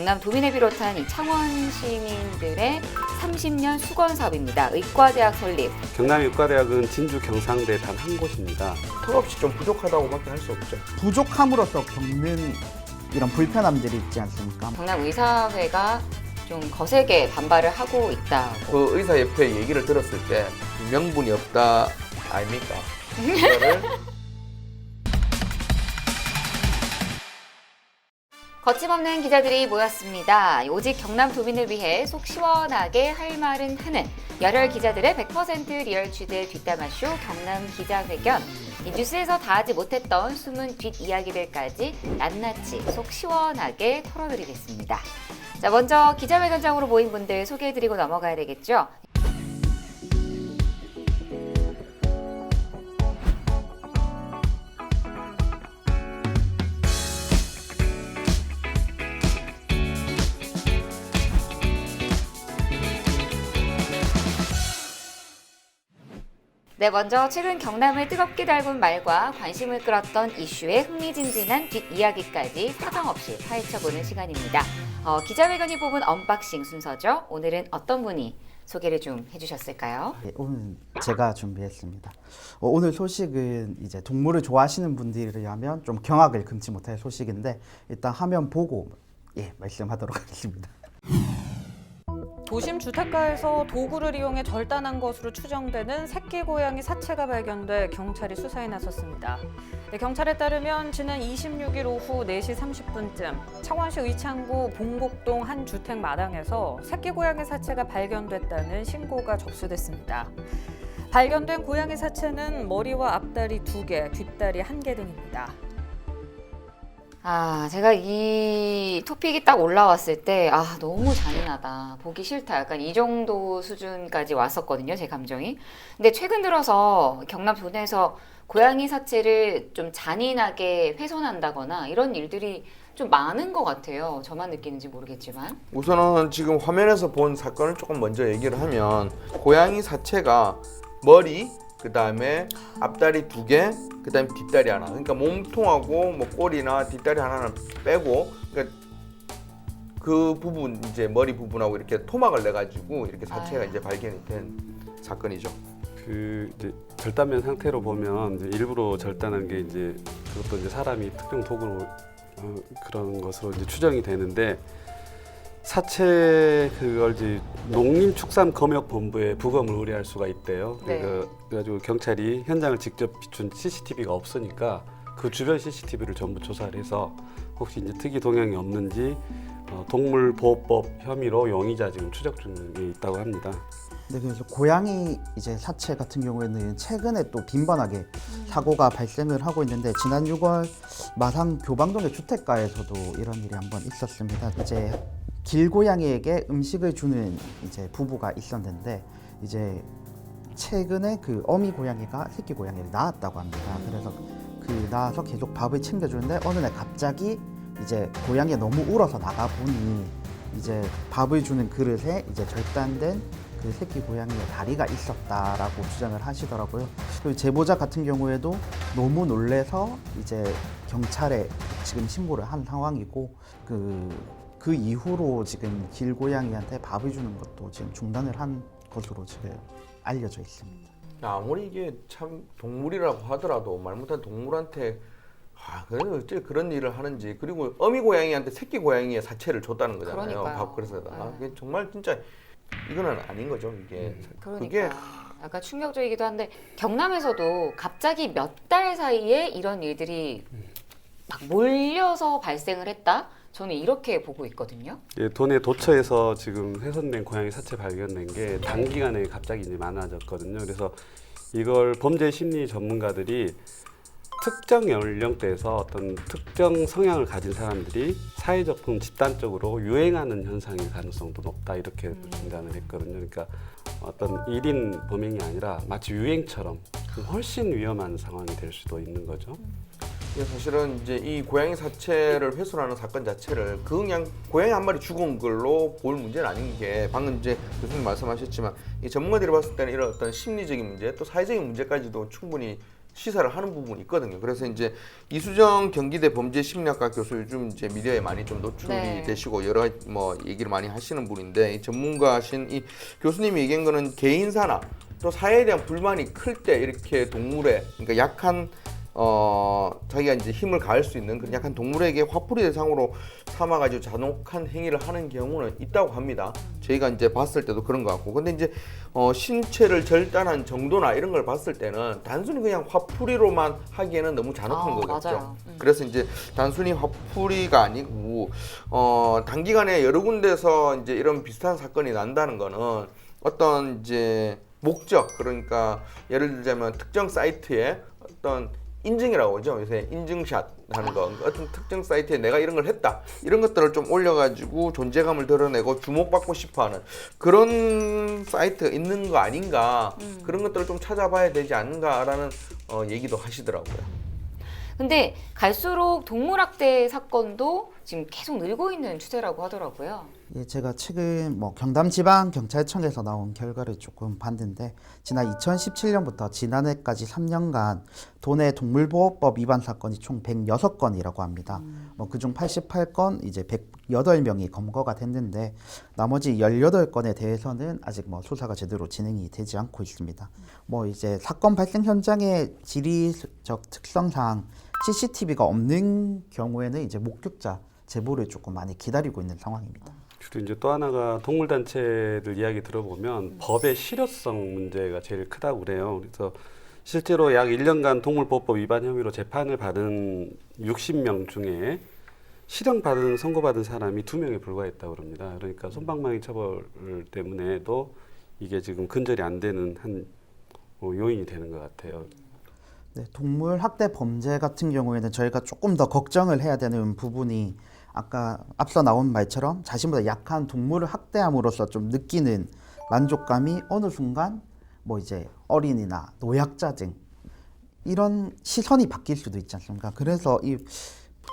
경남 도민을 비롯한 이 창원 시민들의 30년 수건 사업입니다. 의과대학 설립. 경남의과대학은 진주 경상대 단 한 곳입니다. 턱없이 좀 부족하다고밖에 할 수 없죠. 부족함으로써 겪는 이런 불편함들이 있지 않습니까? 경남 의사회가 좀 거세게 반발을 하고 있다고. 그 의사협회 얘기를 들었을 때 명분이 없다 아닙니까? 이거를 거침없는 기자들이 모였습니다. 오직 경남 도민을 위해 속 시원하게 할 말은 하는 열혈 기자들의 100% 리얼 취재 뒷담화쇼 경남 기자회견. 이 뉴스에서 다 하지 못했던 숨은 뒷이야기들까지 낱낱이 속 시원하게 털어드리겠습니다. 자, 먼저 기자회견장으로 모인 분들 소개해드리고 넘어가야 되겠죠. 네, 먼저 최근 경남을 뜨겁게 달군 말과 관심을 끌었던 이슈의 흥미진진한 뒷이야기까지 사정없이 파헤쳐보는 시간입니다. 기자회견이 뽑은 언박싱 순서죠. 오늘은 어떤 분이 소개를 좀 해주셨을까요? 네, 오늘 제가 준비했습니다. 오늘 소식은 이제 동물을 좋아하시는 분들이라면 좀 경악을 금치 못할 소식인데 일단 화면 보고 말씀하도록 하겠습니다. 도심 주택가에서 도구를 이용해 절단한 것으로 추정되는 새끼 고양이 사체가 발견돼 경찰이 수사에 나섰습니다. 경찰에 따르면 지난 26일 오후 4시 30분쯤 창원시 의창구 봉곡동 한 주택 마당에서 새끼 고양이 사체가 발견됐다는 신고가 접수됐습니다. 발견된 고양이 사체는 머리와 앞다리 2개, 뒷다리 1개 등입니다. 제가 이 토픽이 딱 올라왔을 때, 너무 잔인하다. 보기 싫다. 약간 이 정도 수준까지 왔었거든요, 제 감정이. 근데 최근 들어서 경남 도내에서 고양이 사체를 좀 잔인하게 훼손한다거나 이런 일들이 좀 많은 것 같아요. 저만 느끼는지 모르겠지만. 우선은 지금 화면에서 본 사건을 조금 먼저 얘기를 하면 고양이 사체가 머리, 그 다음에 앞다리 2개, 그 다음에 뒷다리 하나. 그러니까 몸통하고 뭐 꼬리나 뒷다리 하나는 빼고, 그러니까 그 부분 이제 머리 부분하고 이렇게 토막을 내 가지고 이렇게 사체가 이제 발견이 된 사건이죠. 그 이제 절단면 상태로 보면 이제 일부러 절단한 게 이제 그것도 이제 사람이 특정 도구로 그런 것으로 이제 추정이 되는데 사체 그걸 이제 농림축산검역본부에 부검을 의뢰할 수가 있대요. 네. 그래가지고 경찰이 현장을 직접 비춘 CCTV가 없으니까 그 주변 CCTV를 전부 조사를 해서 혹시 이제 특이 동향이 없는지 동물보호법 혐의로 용의자 지금 추적 중에 있다고 합니다. 네, 그래서 고양이 이제 사체 같은 경우에는 최근에 또 빈번하게 사고가 발생을 하고 있는데 지난 6월 마산 교방동의 주택가에서도 이런 일이 한번 있었습니다. 이제 길고양이에게 음식을 주는 이제 부부가 있었는데 이제 최근에 그 어미 고양이가 새끼 고양이를 낳았다고 합니다. 그래서 그 낳아서 계속 밥을 챙겨주는데 어느 날 갑자기 이제 고양이가 너무 울어서 나가 보니 이제 밥을 주는 그릇에 이제 절단된 그 새끼 고양이의 다리가 있었다라고 주장을 하시더라고요. 그리고 제보자 같은 경우에도 너무 놀래서 이제 경찰에 지금 신고를 한 상황이고 그 이후로 지금 길고양이한테 밥을 주는 것도 지금 중단을 한 것으로 지금 알려져 있습니다. 아무리 이게 참 동물이라고 하더라도 말 못한 동물한테 그래서 어째 그런 일을 하는지. 그리고 어미 고양이한테 새끼 고양이의 사체를 줬다는 거잖아요. 그러니까요. 밥 그릇에다가. 그게 정말 진짜 이거는 아닌 거죠. 이게 그러니까 그게 약간 충격적이기도 한데 경남에서도 갑자기 몇 달 사이에 이런 일들이 막 몰려서 발생을 했다? 저는 이렇게 보고 있거든요. 예, 도내 도처에서 지금 훼손된 고양이 사체 발견된 게 단기간에 갑자기 이제 많아졌거든요. 그래서 이걸 범죄 심리 전문가들이 특정 연령대에서 어떤 특정 성향을 가진 사람들이 사회적 또는 집단적으로 유행하는 현상일 가능성도 높다 이렇게 진단을 했거든요. 그러니까 어떤 1인 범행이 아니라 마치 유행처럼 훨씬 위험한 상황이 될 수도 있는 거죠. 사실은 이제 이 고양이 사체를 훼손하는 사건 자체를 그냥 고양이 한 마리 죽은 걸로 볼 문제는 아닌 게 방금 이제 교수님 말씀하셨지만 이 전문가들이 봤을 때는 이런 어떤 심리적인 문제 또 사회적인 문제까지도 충분히 시사를 하는 부분이 있거든요. 그래서 이제 이수정 경기대 범죄심리학과 교수 요즘 이제 미디어에 많이 좀 노출이 네. 되시고 여러 뭐 얘기를 많이 하시는 분인데 이 전문가신 이 교수님이 얘기한 거는 개인사나 또 사회에 대한 불만이 클 때 이렇게 동물에 그러니까 약한 자기가 이제 힘을 가할 수 있는 그런 약한 동물에게 화풀이 대상으로 삼아가지고 잔혹한 행위를 하는 경우는 있다고 합니다. 저희가 이제 봤을 때도 그런 것 같고, 근데 이제 신체를 절단한 정도나 이런 걸 봤을 때는 단순히 그냥 화풀이로만 하기에는 너무 잔혹한 거겠죠. 맞아요. 그래서 이제 단순히 화풀이가 아니고 단기간에 여러 군데서 이제 이런 비슷한 사건이 난다는 거는 어떤 이제 목적, 그러니까 예를 들자면 특정 사이트에 어떤 인증이라고 하죠. 요새 인증샷 하는 거. 어떤 특정 사이트에 내가 이런 걸 했다. 이런 것들을 좀 올려가지고 존재감을 드러내고 주목받고 싶어하는 그런 사이트가 있는 거 아닌가. 그런 것들을 좀 찾아봐야 되지 않는가라는 얘기도 하시더라고요. 근데 갈수록 동물학대 사건도 지금 계속 늘고 있는 추세라고 하더라고요. 예, 제가 최근 뭐 경남지방경찰청에서 나온 결과를 조금 봤는데 지난 2017년부터 지난해까지 3년간 도내 동물보호법 위반 사건이 총 106건이라고 합니다. 뭐 그중 88건 이제 108명이 검거가 됐는데 나머지 18건에 대해서는 아직 뭐 수사가 제대로 진행이 되지 않고 있습니다. 뭐 이제 사건 발생 현장의 지리적 특성상 CCTV가 없는 경우에는 이제 목격자 제보를 조금 많이 기다리고 있는 상황입니다. 그리고 이제 또 하나가 동물단체들 이야기 들어보면 법의 실효성 문제가 제일 크다고 그래요. 그래서 실제로 약 1년간 동물보호법 위반 혐의로 재판을 받은 60명 중에 실형받은 선고받은 사람이 2명에 불과했다고 합니다. 그러니까 솜방망이 처벌 때문에도 이게 지금 근절이 안 되는 한 요인이 되는 것 같아요. 네, 동물 학대 범죄 같은 경우에는 저희가 조금 더 걱정을 해야 되는 부분이 아까 앞서 나온 말처럼 자신보다 약한 동물을 학대함으로써 좀 느끼는 만족감이 어느 순간 뭐 이제 어린이나 노약자 등 이런 시선이 바뀔 수도 있지 않습니까? 그래서 이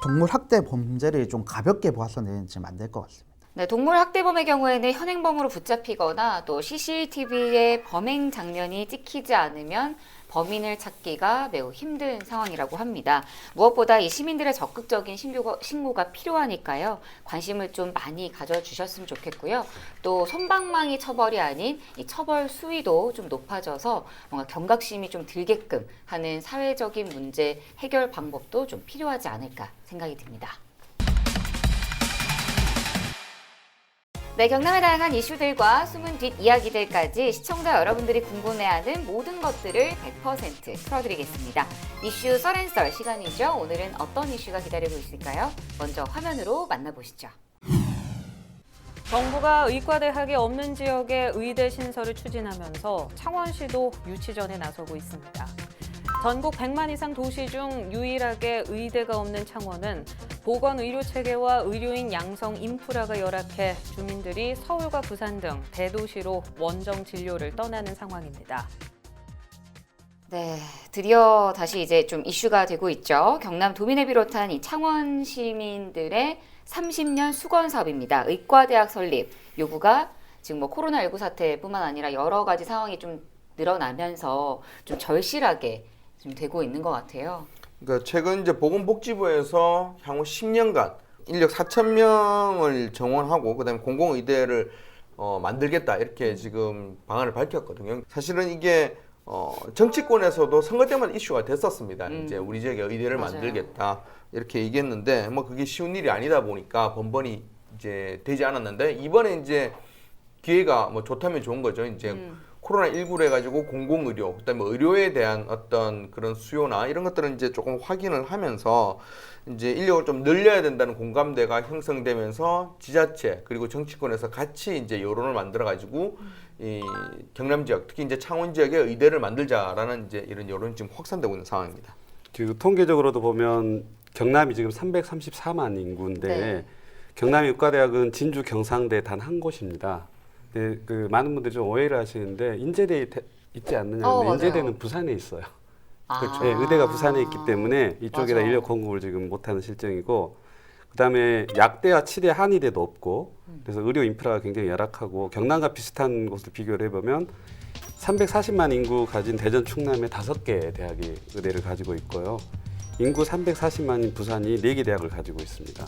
동물 학대 범죄를 좀 가볍게 보아서는 지금 안 될 것 같습니다. 네, 동물 학대범의 경우에는 현행범으로 붙잡히거나 또 CCTV의 범행 장면이 찍히지 않으면 범인을 찾기가 매우 힘든 상황이라고 합니다. 무엇보다 이 시민들의 적극적인 신고가 필요하니까요. 관심을 좀 많이 가져주셨으면 좋겠고요. 또 솜방망이 처벌이 아닌 이 처벌 수위도 좀 높아져서 뭔가 경각심이 좀 들게끔 하는 사회적인 문제 해결 방법도 좀 필요하지 않을까 생각이 듭니다. 네, 경남의 다양한 이슈들과 숨은 뒷이야기들까지 시청자 여러분들이 궁금해하는 모든 것들을 100% 풀어드리겠습니다. 이슈 썰앤썰 시간이죠. 오늘은 어떤 이슈가 기다리고 있을까요? 먼저 화면으로 만나보시죠. 정부가 의과대학이 없는 지역에 의대 신설을 추진하면서 창원시도 유치전에 나서고 있습니다. 전국 100만 이상 도시 중 유일하게 의대가 없는 창원은 보건 의료 체계와 의료인 양성 인프라가 열악해 주민들이 서울과 부산 등 대도시로 원정 진료를 떠나는 상황입니다. 네, 드디어 다시 이제 좀 이슈가 되고 있죠. 경남 도민을 비롯한 이 창원 시민들의 30년 수건 사업입니다. 의과대학 설립 요구가 지금 뭐 코로나19 사태뿐만 아니라 여러 가지 상황이 좀 늘어나면서 좀 절실하게 좀 되고 있는 것 같아요. 그러니까 최근 이제 보건복지부에서 향후 10년간 인력 4,000명을 정원하고 그다음에 공공의대를 만들겠다 이렇게 지금 방안을 밝혔거든요. 사실은 이게 정치권에서도 선거 때마다 이슈가 됐었습니다. 이제 우리 지역에 의대를 맞아요. 만들겠다 이렇게 얘기했는데 뭐 그게 쉬운 일이 아니다 보니까 번번이 이제 되지 않았는데 이번에 이제 기회가 뭐 좋다면 좋은 거죠. 이제 코로나19로 해가지고 공공의료, 그다음에 의료에 대한 어떤 그런 수요나 이런 것들은 이제 조금 확인을 하면서 이제 인력을 좀 늘려야 된다는 공감대가 형성되면서 지자체 그리고 정치권에서 같이 이제 여론을 만들어가지고 이 경남 지역, 특히 이제 창원 지역에 의대를 만들자라는 이제 이런 여론이 지금 확산되고 있는 상황입니다. 지금 통계적으로도 보면 경남이 지금 334만 인구인데 네. 경남 의과대학은 진주 경상대 단 한 곳입니다. 네, 그 많은 분들이 좀 오해를 하시는데 인제대에 있지 않느냐? 맞아요. 인제대는 부산에 있어요. 그렇죠. 네, 의대가 부산에 있기 때문에 이쪽에다 맞아. 인력 공급을 지금 못하는 실정이고, 그다음에 약대와 치대, 한의대도 없고, 그래서 의료 인프라가 굉장히 열악하고 경남과 비슷한 곳을 비교를 해보면 340만 인구 가진 대전 충남에 5개 대학이 의대를 가지고 있고요. 인구 340만인 부산이 4개 대학을 가지고 있습니다.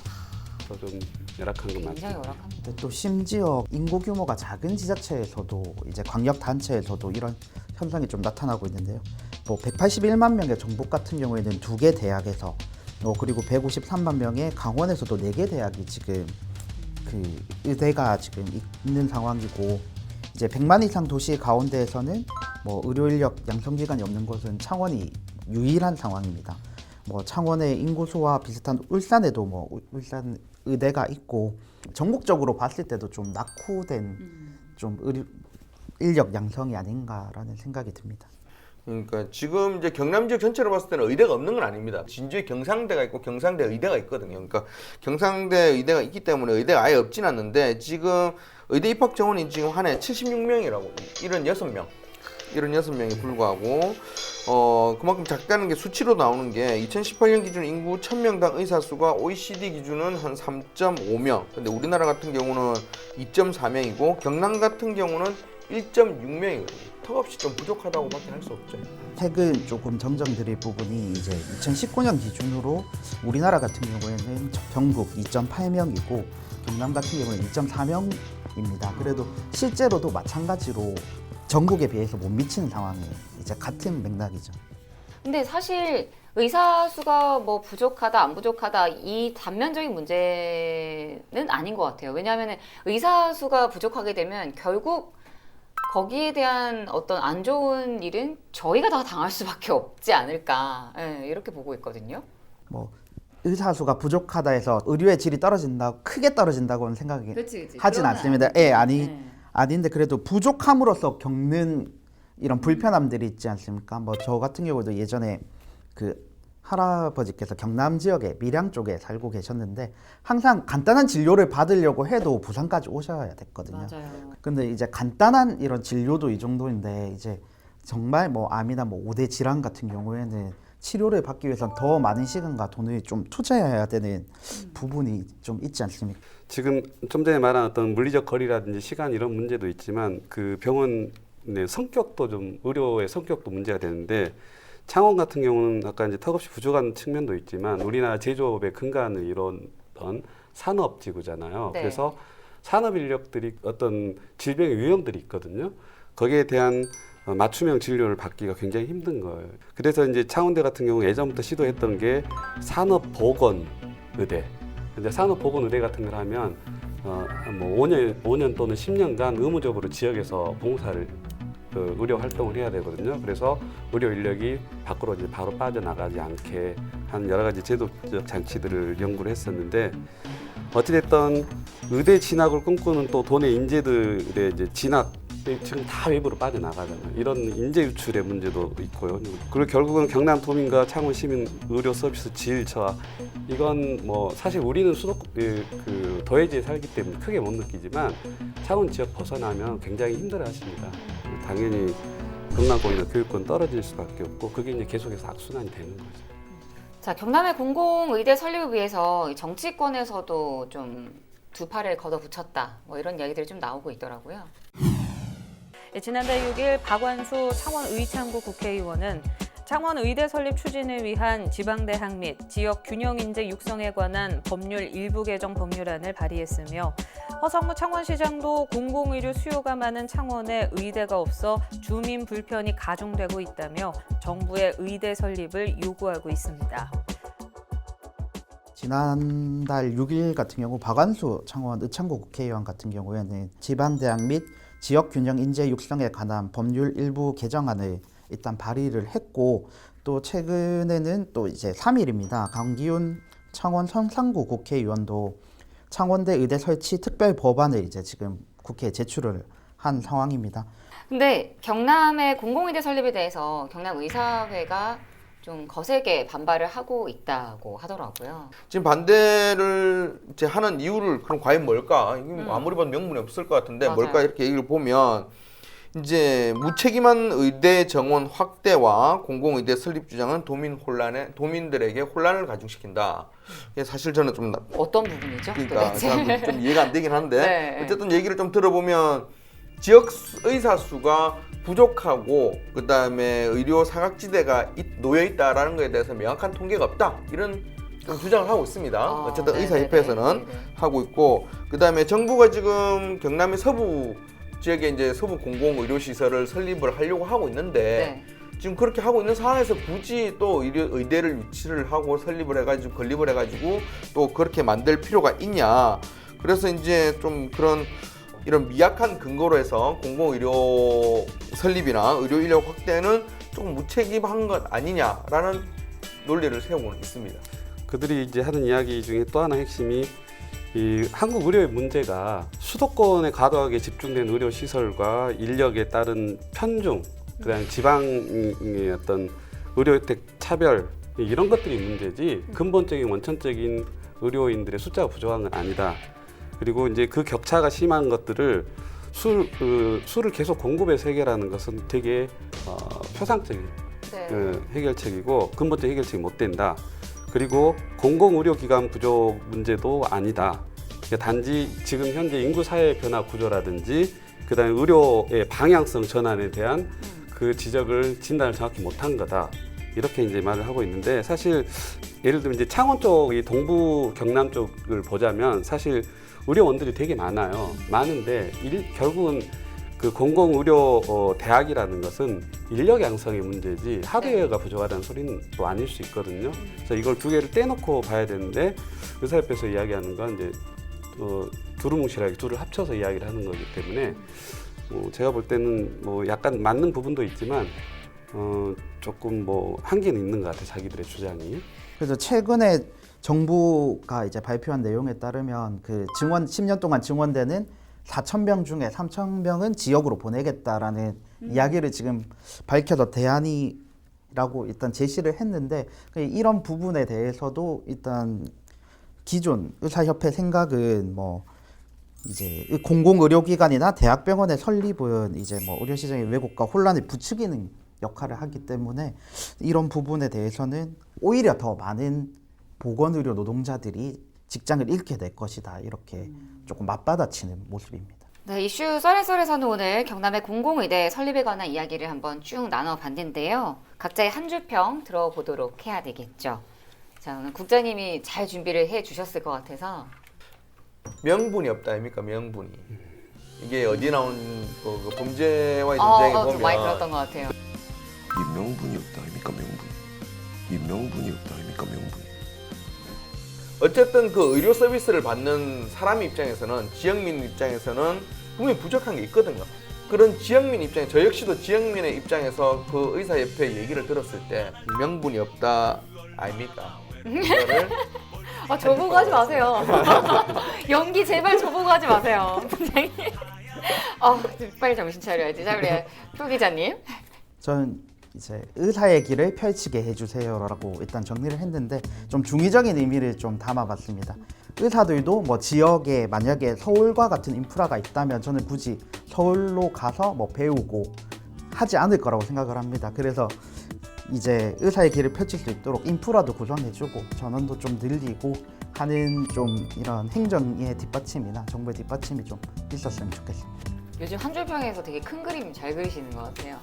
그래서 좀 열악한 건 굉장히 맞습니다. 열악합니다. 근데 또 심지어 인구 규모가 작은 지자체에서도 이제 광역 단체에서도 이런 현상이 좀 나타나고 있는데요. 뭐 181만 명의 전북 같은 경우에는 2개 대학에서 그리고 153만 명의 강원에서도 4개 대학이 지금 그 의대가 지금 있는 상황이고 이제 100만 이상 도시 가운데에서는 뭐 의료 인력 양성 기관이 없는 곳은 창원이 유일한 상황입니다. 뭐 창원의 인구수와 비슷한 울산에도 뭐 울산 의대가 있고 전국적으로 봤을 때도 좀 낙후된 좀 의료 인력 양성이 아닌가라는 생각이 듭니다. 그러니까 지금 이제 경남 지역 전체로 봤을 때는 의대가 없는 건 아닙니다. 진주에 경상대가 있고 경상대 의대가 있거든요. 그러니까 경상대 의대가 있기 때문에 의대가 아예 없진 않는데 지금 의대 입학 정원이 지금 한 해 76명이라고 76명. 76명에 불과하고 그만큼 작다는 게 수치로 나오는 게 2018년 기준 인구 1000명당 의사 수가 OECD 기준은 한 3.5명. 근데 우리나라 같은 경우는 2.4명이고 경남 같은 경우는 1.6명이거든요. 턱없이 좀 부족하다고밖에 할 수 없죠. 최근 조금 정정드릴 부분이 이제 2019년 기준으로 우리나라 같은 경우에는 전국 2.8명이고 경남 같은 경우는 2.4명입니다. 그래도 실제로도 마찬가지로 전국에 비해서 못 미치는 상황이 이제 같은 맥락이죠. 근데 사실 의사 수가 뭐 부족하다 안 부족하다 이 단면적인 문제는 아닌 것 같아요. 왜냐하면 의사 수가 부족하게 되면 결국 거기에 대한 어떤 안 좋은 일은 저희가 다 당할 수밖에 없지 않을까 이렇게 보고 있거든요. 뭐 의사 수가 부족하다 해서 의료의 질이 떨어진다, 크게 떨어진다고는 생각이 하진 않습니다. 아닌데 그래도 부족함으로써 겪는 이런 불편함들이 있지 않습니까? 뭐 저 같은 경우도 예전에 그 할아버지께서 경남 지역에 밀양 쪽에 살고 계셨는데 항상 간단한 진료를 받으려고 해도 부산까지 오셔야 됐거든요. 맞아요. 근데 이제 간단한 이런 진료도 이 정도인데 이제 정말 뭐 암이나 뭐 5대 질환 같은 경우에는 치료를 받기 위해서는 더 많은 시간과 돈을 좀 투자해야 되는 부분이 좀 있지 않습니까? 지금 좀 전에 말한 어떤 물리적 거리라든지 시간 이런 문제도 있지만 그 병원의 성격도 좀 의료의 성격도 문제가 되는데 창원 같은 경우는 아까 이제 턱없이 부족한 측면도 있지만 우리나라 제조업의 근간을 이뤘던 산업지구잖아요. 네. 그래서 산업 인력들이 어떤 질병의 위험들이 있거든요. 거기에 대한 맞춤형 진료를 받기가 굉장히 힘든 거예요. 그래서 이제 창원대 같은 경우 예전부터 시도했던 게 산업보건의대. 근데 산업보건의대 같은 걸 하면 뭐 5년 또는 10년간 의무적으로 지역에서 봉사를 의료 활동을 해야 되거든요. 그래서 의료 인력이 밖으로 이제 바로 빠져나가지 않게 한 여러 가지 제도적 장치들을 연구를 했었는데 어찌됐든 의대 진학을 꿈꾸는 또 돈의 인재들의 이제 진학 지금 다 외부로 빠져나가잖아요. 이런 인재 유출의 문제도 있고요. 그리고 결국은 경남 도민과 창원 시민 의료 서비스 질처 이건 뭐 사실 우리는 그 도해지에 살기 때문에 크게 못 느끼지만 창원 지역 벗어나면 굉장히 힘들어하십니다. 당연히 경남권이나 교육권 떨어질 수밖에 없고 그게 이제 계속해서 악순환이 되는 거죠. 자, 경남의 공공의대 설립을 위해서 정치권에서도 좀 두 팔을 걷어붙였다. 뭐 이런 이야기들이 좀 나오고 있더라고요. 지난달 6일 박완수 창원 의창구 국회의원은 창원 의대 설립 추진을 위한 지방대학 및 지역 균형 인재 육성에 관한 법률 일부 개정 법률안을 발의했으며 허성무 창원시장도 공공의료 수요가 많은 창원에 의대가 없어 주민 불편이 가중되고 있다며 정부의 의대 설립을 요구하고 있습니다. 지난달 6일 같은 경우 박완수 창원 의창구 국회의원 같은 경우에는 지방대학 및 지역균형 인재 육성에 관한 법률 일부 개정안을 일단 발의를 했고 또 최근에는 또 이제 3일입니다. 강기훈 창원 성산구 국회의원도 창원대 의대 설치 특별 법안을 이제 지금 국회에 제출을 한 상황입니다. 근데 경남의 공공의대 설립에 대해서 경남의사회가 좀 거세게 반발을 하고 있다고 하더라고요. 지금 반대를 이제 하는 이유를 그럼 과연 뭘까? 이게 뭐 아무리 봐도 명분이 없을 것 같은데 맞아요. 뭘까 이렇게 얘기를 보면 이제 무책임한 의대 정원 확대와 공공의대 설립 주장은 도민들에게 혼란을 가중시킨다. 이게 사실 저는 좀 어떤 부분이죠? 그러니까 도대체? 좀 이해가 안 되긴 하는데 네. 어쨌든 얘기를 좀 들어보면 지역 의사 수가 부족하고 그다음에 의료 사각지대가 놓여 있다라는 것에 대해서 명확한 통계가 없다 이런 좀 주장을 하고 있습니다. 어쨌든 의사협회에서는 하고 있고 그다음에 정부가 지금 경남의 서부 지역에 이제 서부 공공의료시설을 설립을 하려고 하고 있는데 지금 그렇게 하고 있는 상황에서 굳이 또 의대를 유치를 하고 설립을 해가지고 건립을 해가지고 또 그렇게 만들 필요가 있냐. 그래서 이제 좀 그런 이런 미약한 근거로 해서 공공의료 설립이나 의료 인력 확대는 조금 무책임한 것 아니냐라는 논리를 세우고 있습니다. 그들이 이제 하는 이야기 중에 또 하나 핵심이 이 한국 의료의 문제가 수도권에 과도하게 집중된 의료 시설과 인력에 따른 편중, 그다음에 지방의 어떤 의료 혜택 차별 이런 것들이 문제지 근본적인 원천적인 의료인들의 숫자가 부족한 건 아니다. 그리고 이제 그 격차가 심한 것들을 수를 계속 공급해서 해결하는 것은 되게 표상적인 해결책이고 근본적 해결책이 못 된다. 그리고 공공의료기관 부족 문제도 아니다. 그러니까 단지 지금 현재 인구 사회 변화 구조라든지 그다음에 의료의 방향성 전환에 대한 그 지적을 진단을 정확히 못한 거다. 이렇게 이제 말을 하고 있는데 사실 예를 들면 이제 창원 쪽, 이 동부 경남 쪽을 보자면 사실 의료원들이 되게 많아요. 많은데 결국은 그 공공의료 대학이라는 것은 인력 양성의 문제지 하드웨어가 부족하다는 소리는 또 아닐 수 있거든요. 그래서 이걸 두 개를 떼놓고 봐야 되는데 의사협회에서 이야기하는 건 이제 두루뭉실하게 둘을 합쳐서 이야기를 하는 거기 때문에 제가 볼 때는 뭐 약간 맞는 부분도 있지만 조금 뭐 한계는 있는 것 같아요. 자기들의 주장이. 그래서 최근에 정부가 이제 발표한 내용에 따르면 그 증원 10년 동안 증원되는 4,000병 중에 3,000병은 지역으로 보내겠다라는 이야기를 지금 밝혀서 대안이라고 일단 제시를 했는데 이런 부분에 대해서도 일단 기존 의사협회 생각은 뭐 이제 공공의료기관이나 대학병원의 설립은 이제 뭐 의료시장의 왜곡과 혼란을 부추기는 역할을 하기 때문에 이런 부분에 대해서는 오히려 더 많은 보건의료 노동자들이 직장을 잃게 될 것이다. 이렇게 조금 맞받아치는 모습입니다. 네, 이슈 썰에썰에서는 오늘 경남의 공공의대 설립에 관한 이야기를 한번 쭉 나눠봤는데요. 각자의 한 줄평 들어보도록 해야 되겠죠. 자, 오늘 국장님이 잘 준비를 해주셨을 것 같아서. 명분이 없다 아닙니까? 명분이. 이게 어디 나온 그 범죄와의 전쟁에 보면 많이 들었던 것 같아요. 이 명분이 없다 아닙니까? 명분. 이 명분이 없다 아닙니까? 명분. 어쨌든 그 의료 서비스를 받는 사람 입장에서는 지역민 입장에서는 분명히 부족한 게 있거든요. 그런 지역민 입장에 저 역시도 지역민의 입장에서 그 의사협회 얘기를 들었을 때 명분이 없다 아닙니까? 이거를 저보고 하지 마세요. 연기 제발 저보고 하지 마세요. 부장님. 빨리 정신 차려야지. 자, 우리 표 기자님. 저는 이제 의사의 길을 펼치게 해주세요라고 일단 정리를 했는데 좀 중의적인 의미를 좀 담아봤습니다. 의사들도 뭐 지역에 만약에 서울과 같은 인프라가 있다면 저는 굳이 서울로 가서 뭐 배우고 하지 않을 거라고 생각을 합니다. 그래서 이제 의사의 길을 펼칠 수 있도록 인프라도 구성해주고 전원도 좀 늘리고 하는 좀 이런 행정의 뒷받침이나 정부의 뒷받침이 좀 있었으면 좋겠습니다. 요즘 한 줄평에서 되게 큰 그림 잘 그리시는 것 같아요.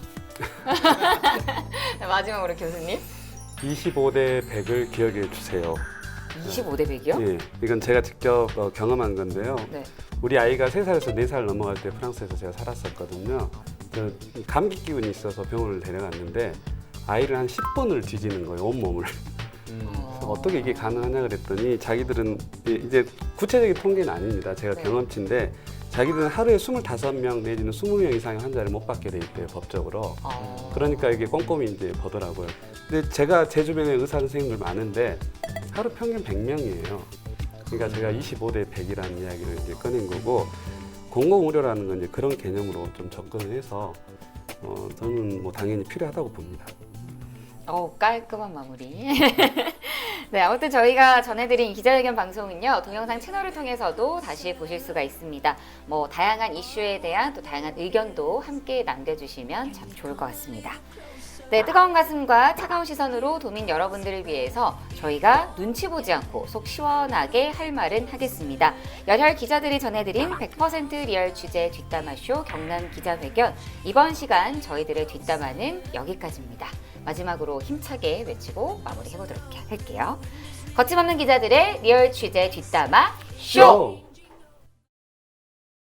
마지막으로 교수님. 25대 100을 기억해 주세요. 25대 100이요? 예, 이건 제가 직접 경험한 건데요. 네. 우리 아이가 3살에서 4살 넘어갈 때 프랑스에서 제가 살았었거든요. 감기 기운이 있어서 병원을 데려갔는데 아이를 한 10번을 뒤지는 거예요, 온몸을. 어떻게 이게 가능하냐 그랬더니 자기들은 이제 구체적인 통계는 아닙니다. 제가 경험치인데 자기들은 하루에 25명 내지는 20명 이상의 환자를 못 받게 돼 있대요, 법적으로. 그러니까 이게 꼼꼼히 이제 보더라고요. 근데 제가 제 주변에 의사 선생님들 많은데 하루 평균 100명이에요. 그러니까 제가 25대 100이라는 이야기를 이제 꺼낸 거고 공공의료라는 건 이제 그런 개념으로 좀 접근을 해서 저는 뭐 당연히 필요하다고 봅니다. 깔끔한 마무리. 네, 아무튼 저희가 전해드린 기자회견 방송은요, 동영상 채널을 통해서도 다시 보실 수가 있습니다. 뭐 다양한 이슈에 대한 또 다양한 의견도 함께 남겨주시면 참 좋을 것 같습니다. 네, 뜨거운 가슴과 차가운 시선으로 도민 여러분들을 위해서 저희가 눈치 보지 않고 속 시원하게 할 말은 하겠습니다. 열혈 기자들이 전해드린 100% 리얼 취재 뒷담화쇼 경남 기자회견. 이번 시간 저희들의 뒷담화는 여기까지입니다. 마지막으로 힘차게 외치고 마무리해보도록 할게요. 거침없는 기자들의 리얼 취재 뒷담화 쇼!